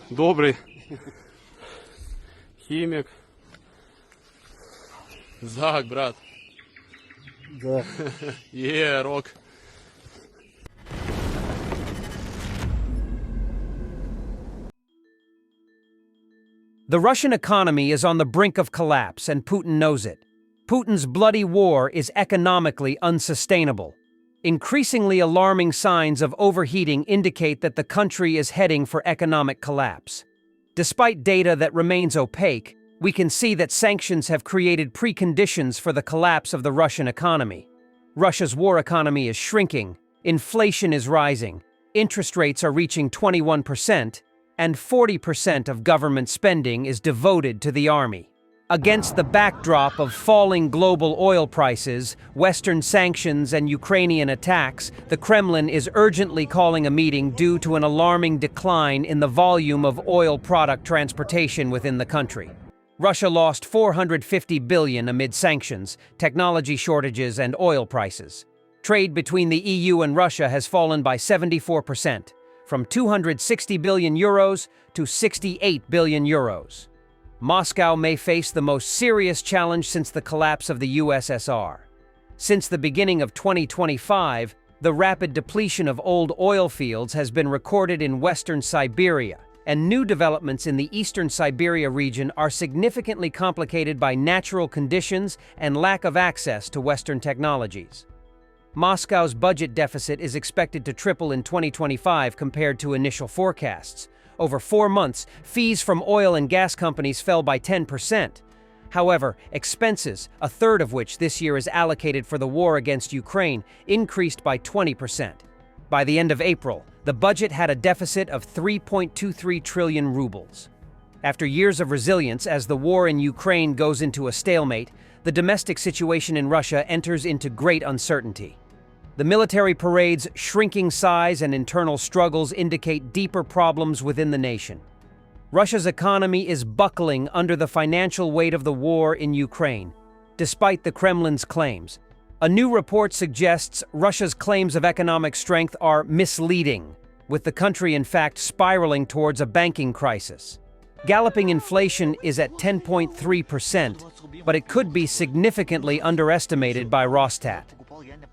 Добрый химик. Зак, брат. Да. Рок. The Russian economy is on the brink of collapse, and Putin knows it. Putin's bloody war is economically unsustainable. Increasingly alarming signs of overheating indicate that the country is heading for economic collapse. Despite data that remains opaque, we can see that sanctions have created preconditions for the collapse of the Russian economy. Russia's war economy is shrinking, inflation is rising, interest rates are reaching 21%, and 40% of government spending is devoted to the army. Against the backdrop of falling global oil prices, Western sanctions, and Ukrainian attacks, the Kremlin is urgently calling a meeting due to an alarming decline in the volume of oil product transportation within the country. Russia lost $450 billion amid sanctions, technology shortages, and oil prices. Trade between the EU and Russia has fallen by 74%, from 260 billion euros to 68 billion euros. Moscow may face the most serious challenge since the collapse of the USSR. Since the beginning of 2025, the rapid depletion of old oil fields has been recorded in western Siberia, and new developments in the eastern Siberia region are significantly complicated by natural conditions and lack of access to Western technologies. Moscow's budget deficit is expected to triple in 2025 compared to initial forecasts. Over 4 months, fees from oil and gas companies fell by 10%. However, expenses, a third of which this year is allocated for the war against Ukraine, increased by 20%. By the end of April, the budget had a deficit of 3.23 trillion rubles. After years of resilience as the war in Ukraine goes into a stalemate, the domestic situation in Russia enters into great uncertainty. The military parade's shrinking size and internal struggles indicate deeper problems within the nation. Russia's economy is buckling under the financial weight of the war in Ukraine, despite the Kremlin's claims. A new report suggests Russia's claims of economic strength are misleading, with the country in fact spiraling towards a banking crisis. Galloping inflation is at 10.3%, but it could be significantly underestimated by Rosstat.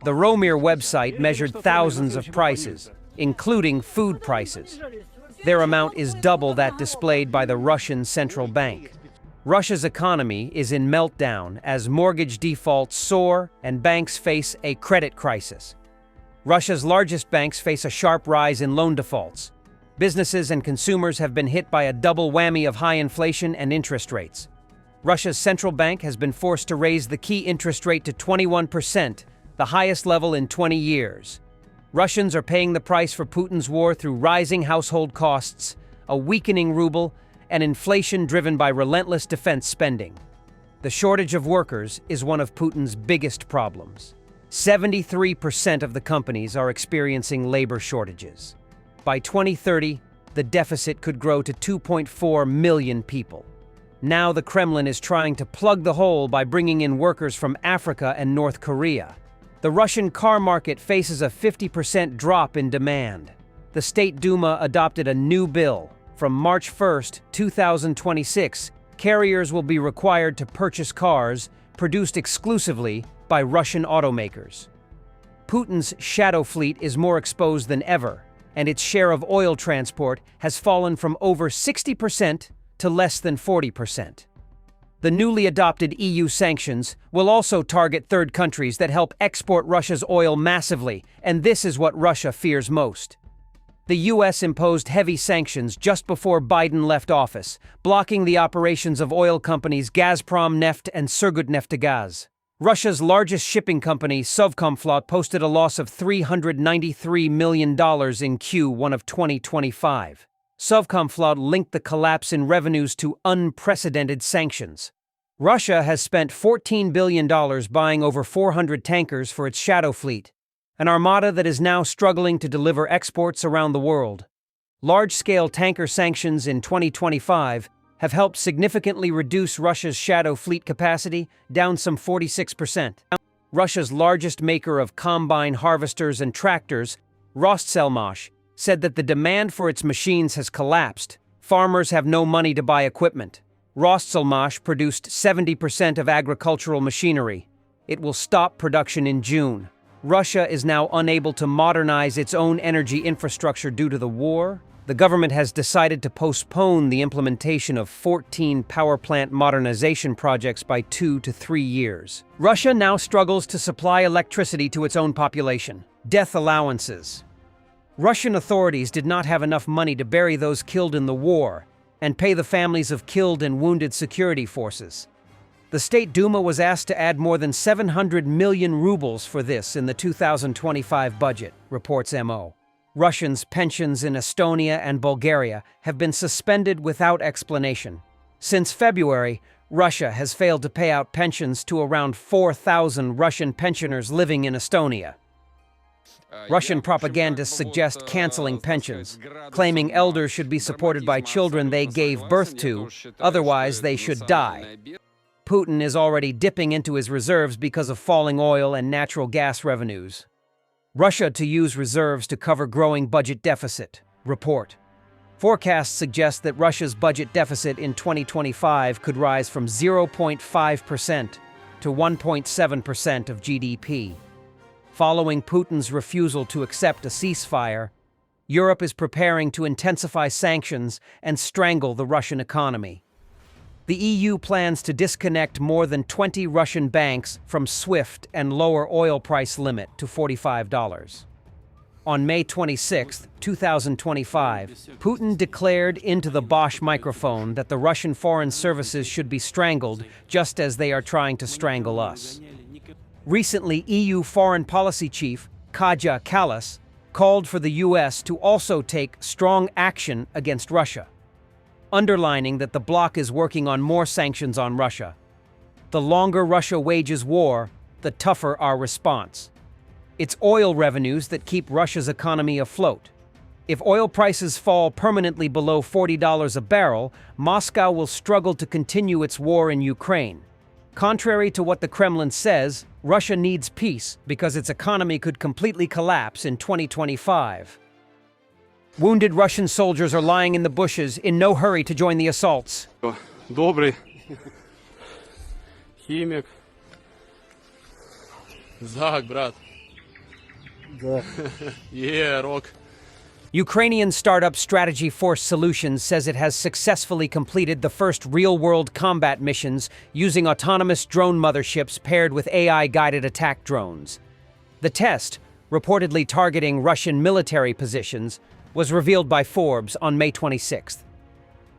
The Romir website measured thousands of prices, including food prices. Their amount is double that displayed by the Russian central bank. Russia's economy is in meltdown as mortgage defaults soar and banks face a credit crisis. Russia's largest banks face a sharp rise in loan defaults. Businesses and consumers have been hit by a double whammy of high inflation and interest rates. Russia's central bank has been forced to raise the key interest rate to 21%, the highest level in 20 years. Russians are paying the price for Putin's war through rising household costs, a weakening ruble, and inflation driven by relentless defense spending. The shortage of workers is one of Putin's biggest problems. 73% of the companies are experiencing labor shortages. By 2030, the deficit could grow to 2.4 million people. Now the Kremlin is trying to plug the hole by bringing in workers from Africa and North Korea. The Russian car market faces a 50% drop in demand. The State Duma adopted a new bill. From March 1, 2026, carriers will be required to purchase cars produced exclusively by Russian automakers. Putin's shadow fleet is more exposed than ever, and its share of oil transport has fallen from over 60% to less than 40%. The newly adopted EU sanctions will also target third countries that help export Russia's oil massively, and this is what Russia fears most. The US imposed heavy sanctions just before Biden left office, blocking the operations of oil companies Gazprom Neft and Surgutneftgaz. Russia's largest shipping company, Sovcomflot, posted a loss of $393 million in Q1 of 2025. Sovcomflot linked the collapse in revenues to unprecedented sanctions. Russia has spent $14 billion buying over 400 tankers for its shadow fleet, an armada that is now struggling to deliver exports around the world. Large-scale tanker sanctions in 2025 have helped significantly reduce Russia's shadow fleet capacity, down some 46%. Russia's largest maker of combine harvesters and tractors, Rostselmash, said that the demand for its machines has collapsed. Farmers have no money to buy equipment. Rostselmash produced 70% of agricultural machinery. It will stop production in June. Russia is now unable to modernize its own energy infrastructure due to the war. The government has decided to postpone the implementation of 14 power plant modernization projects by 2 to 3 years. Russia now struggles to supply electricity to its own population. Death allowances. Russian authorities did not have enough money to bury those killed in the war and pay the families of killed and wounded security forces. The State Duma was asked to add more than 700 million rubles for this in the 2025 budget, reports MO. Russians' pensions in Estonia and Bulgaria have been suspended without explanation. Since February, Russia has failed to pay out pensions to around 4,000 Russian pensioners living in Estonia. Russian propagandists suggest canceling pensions, claiming elders should be supported by children they gave birth to, otherwise they should die. Putin is already dipping into his reserves because of falling oil and natural gas revenues. Russia to use reserves to cover growing budget deficit, report. Forecasts suggest that Russia's budget deficit in 2025 could rise from 0.5% to 1.7% of GDP. Following Putin's refusal to accept a ceasefire, Europe is preparing to intensify sanctions and strangle the Russian economy. The EU plans to disconnect more than 20 Russian banks from SWIFT and lower oil price limit to $45. On May 26, 2025, Putin declared into the Bosch microphone that the Russian foreign services should be strangled just as they are trying to strangle us. Recently, EU Foreign Policy Chief Kaja Kallas called for the US to also take strong action against Russia, underlining that the bloc is working on more sanctions on Russia. The longer Russia wages war, the tougher our response. It's oil revenues that keep Russia's economy afloat. If oil prices fall permanently below $40 a barrel, Moscow will struggle to continue its war in Ukraine. Contrary to what the Kremlin says, Russia needs peace because its economy could completely collapse in 2025. Wounded Russian soldiers are lying in the bushes in no hurry to join the assaults. Добрий. Хімік. Зак, брат. Да. Рок. Ukrainian startup Strategy Force Solutions says it has successfully completed the first real-world combat missions using autonomous drone motherships paired with AI-guided attack drones. The test, reportedly targeting Russian military positions, was revealed by Forbes on May 26th.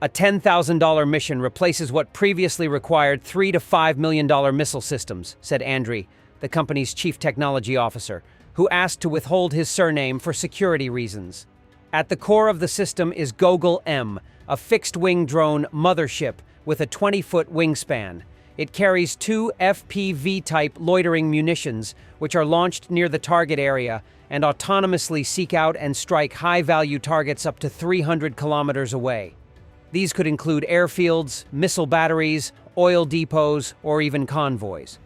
A $10,000 mission replaces what previously required $3 to $5 million missile systems, said Andriy, the company's chief technology officer, who asked to withhold his surname for security reasons. At the core of the system is Gogol-M, a fixed-wing drone mothership with a 20-foot wingspan. It carries 2 FPV-type loitering munitions, which are launched near the target area and autonomously seek out and strike high-value targets up to 300 kilometers away. These could include airfields, missile batteries, oil depots, or even convoys.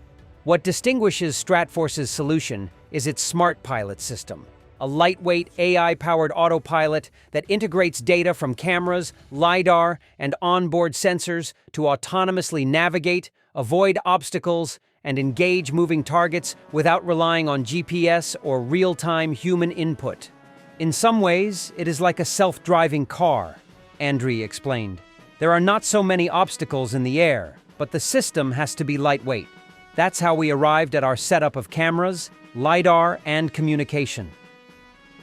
What distinguishes Stratforce's solution is its Smart Pilot system, a lightweight AI-powered autopilot that integrates data from cameras, LiDAR, and onboard sensors to autonomously navigate, avoid obstacles, and engage moving targets without relying on GPS or real-time human input. In some ways, it is like a self-driving car, Andriy explained. There are not so many obstacles in the air, but the system has to be lightweight. That's how we arrived at our setup of cameras, LiDAR, and communication.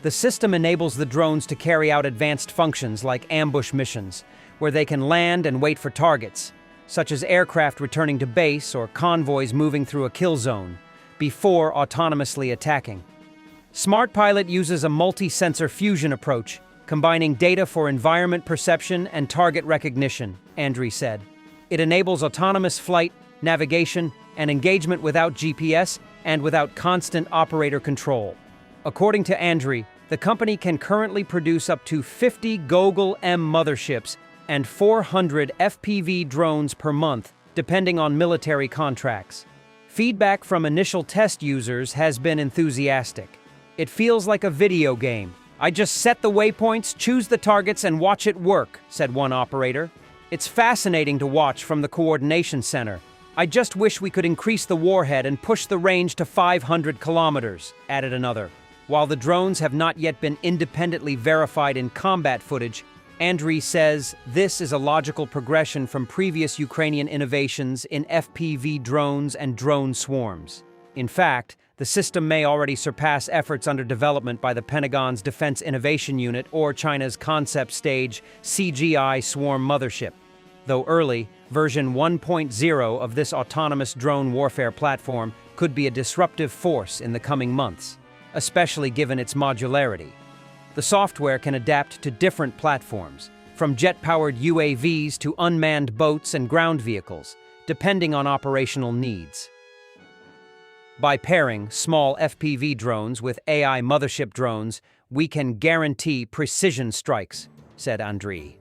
The system enables the drones to carry out advanced functions like ambush missions, where they can land and wait for targets, such as aircraft returning to base or convoys moving through a kill zone, before autonomously attacking. Smart Pilot uses a multi-sensor fusion approach, combining data for environment perception and target recognition, Andriy said. It enables autonomous flight, navigation, and engagement without GPS and without constant operator control. According to Andriy, the company can currently produce up to 50 Gogol-M motherships and 400 FPV drones per month, depending on military contracts. Feedback from initial test users has been enthusiastic. It feels like a video game, "I just set the waypoints, choose the targets, and watch it work," said one operator. "It's fascinating to watch from the coordination center. I just wish we could increase the warhead and push the range to 500 kilometers," added another. While the drones have not yet been independently verified in combat footage, Andriy says this is a logical progression from previous Ukrainian innovations in FPV drones and drone swarms. In fact, the system may already surpass efforts under development by the Pentagon's Defense Innovation Unit or China's concept stage CGI swarm mothership. Though early, version 1.0 of this autonomous drone warfare platform could be a disruptive force in the coming months, especially given its modularity. The software can adapt to different platforms, from jet-powered UAVs to unmanned boats and ground vehicles, depending on operational needs. By pairing small FPV drones with AI mothership drones, we can guarantee precision strikes, said Andriy.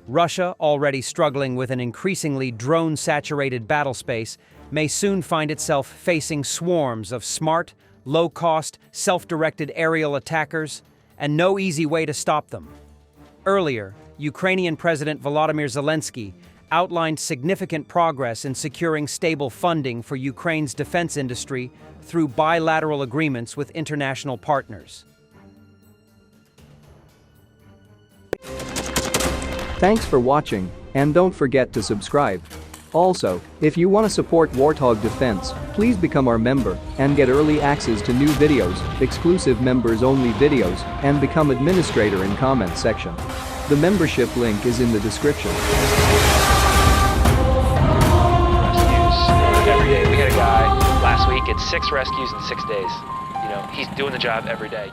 Russia, already struggling with an increasingly drone-saturated battlespace, may soon find itself facing swarms of smart, low-cost, self-directed aerial attackers, and no easy way to stop them. Earlier, Ukrainian President Volodymyr Zelensky outlined significant progress in securing stable funding for Ukraine's defense industry through bilateral agreements with international partners. Thanks for watching, and don't forget to subscribe. Also, if you want to support Warthog Defense, please become our member and get early access to new videos, exclusive members-only videos, and become administrator in comment section. The membership link is in the description. Every day. We had a guy last week, it's 6 rescues in 6 days. You know, he's doing the job every day.